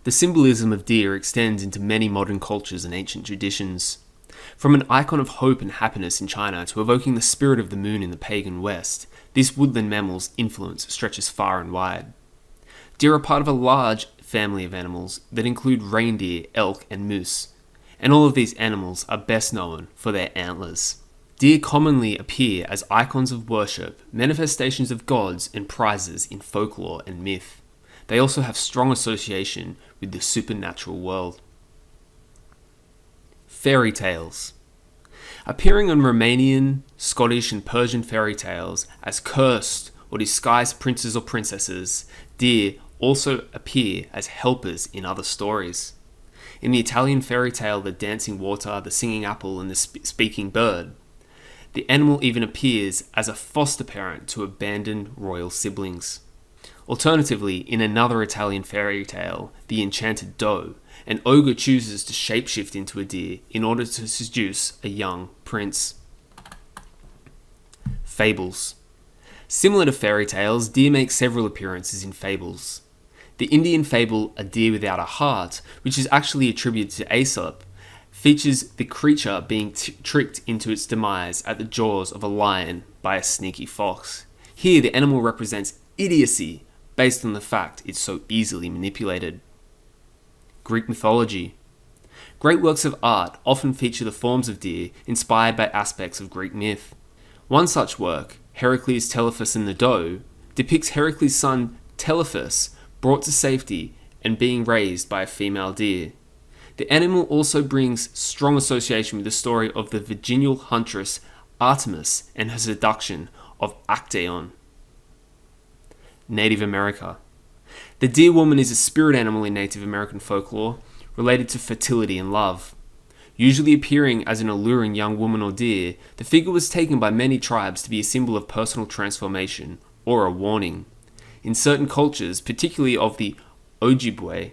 The symbolism of deer extends into many modern cultures and ancient traditions. From an icon of hope and happiness in China to evoking the spirit of the moon in the pagan West, this woodland mammal's influence stretches far and wide. Deer are part of a large family of animals that include reindeer, elk, and moose, and all of these animals are best known for their antlers. Deer commonly appear as icons of worship, manifestations of gods, and prizes in folklore and myth. They also have strong association with the supernatural world. Fairy tales. Appearing on Romanian, Scottish, and Persian fairy tales as cursed or disguised princes or princesses, deer also appear as helpers in other stories. In the Italian fairy tale The Dancing Water, The Singing Apple, and The Speaking Bird, the animal even appears as a foster parent to abandoned royal siblings. Alternatively, in another Italian fairy tale, The Enchanted Doe, an ogre chooses to shapeshift into a deer in order to seduce a young prince. Fables. Similar to fairy tales, deer make several appearances in fables. The Indian fable A Deer Without a Heart, which is actually attributed to Aesop, features the creature being tricked into its demise at the jaws of a lion by a sneaky fox. Here, the animal represents idiocy based on the fact it's so easily manipulated. Greek mythology. Great works of art often feature the forms of deer inspired by aspects of Greek myth. One such work, Heracles, Telephus and the Doe, depicts Heracles' son Telephus brought to safety and being raised by a female deer. The animal also brings strong association with the story of the virginal huntress Artemis and her seduction of Actaeon. Native America. The deer woman is a spirit animal in Native American folklore related to fertility and love. Usually appearing as an alluring young woman or deer, the figure was taken by many tribes to be a symbol of personal transformation or a warning. In certain cultures, particularly of the Ojibwe,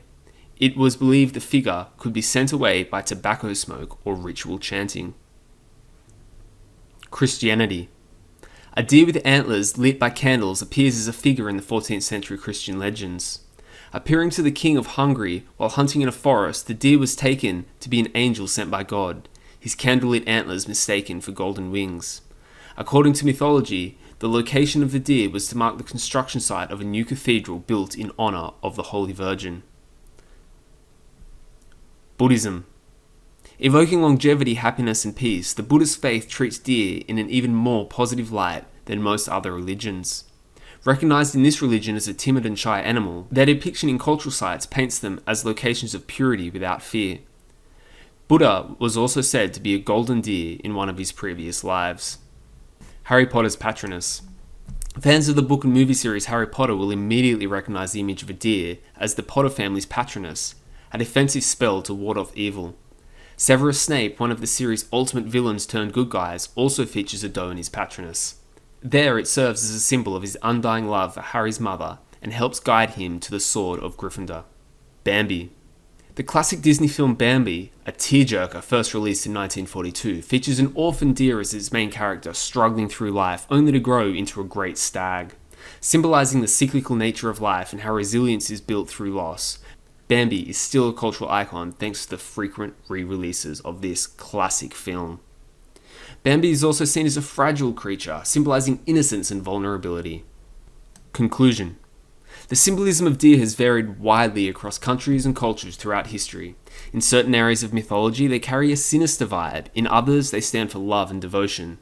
it was believed the figure could be sent away by tobacco smoke or ritual chanting. Christianity. A deer with antlers lit by candles appears as a figure in the 14th century Christian legends. Appearing to the king of Hungary while hunting in a forest, the deer was taken to be an angel sent by God, his candlelit antlers mistaken for golden wings. According to mythology, the location of the deer was to mark the construction site of a new cathedral built in honor of the Holy Virgin. Buddhism. Evoking longevity, happiness, and peace, the Buddhist faith treats deer in an even more positive light than most other religions. Recognized in this religion as a timid and shy animal, their depiction in cultural sites paints them as locations of purity without fear. Buddha was also said to be a golden deer in one of his previous lives. Harry Potter's Patronus. Fans of the book and movie series Harry Potter will immediately recognize the image of a deer as the Potter family's Patronus, a defensive spell to ward off evil. Severus Snape, one of the series' ultimate villains turned good guys, also features a doe in his Patronus. There it serves as a symbol of his undying love for Harry's mother and helps guide him to the sword of Gryffindor. Bambi. The classic Disney film Bambi, a tearjerker first released in 1942, features an orphan deer as its main character struggling through life only to grow into a great stag. Symbolizing the cyclical nature of life and how resilience is built through loss, Bambi is still a cultural icon thanks to the frequent re-releases of this classic film. Bambi is also seen as a fragile creature, symbolizing innocence and vulnerability. Conclusion. The symbolism of deer has varied widely across countries and cultures throughout history. In certain areas of mythology, they carry a sinister vibe. In others, they stand for love and devotion.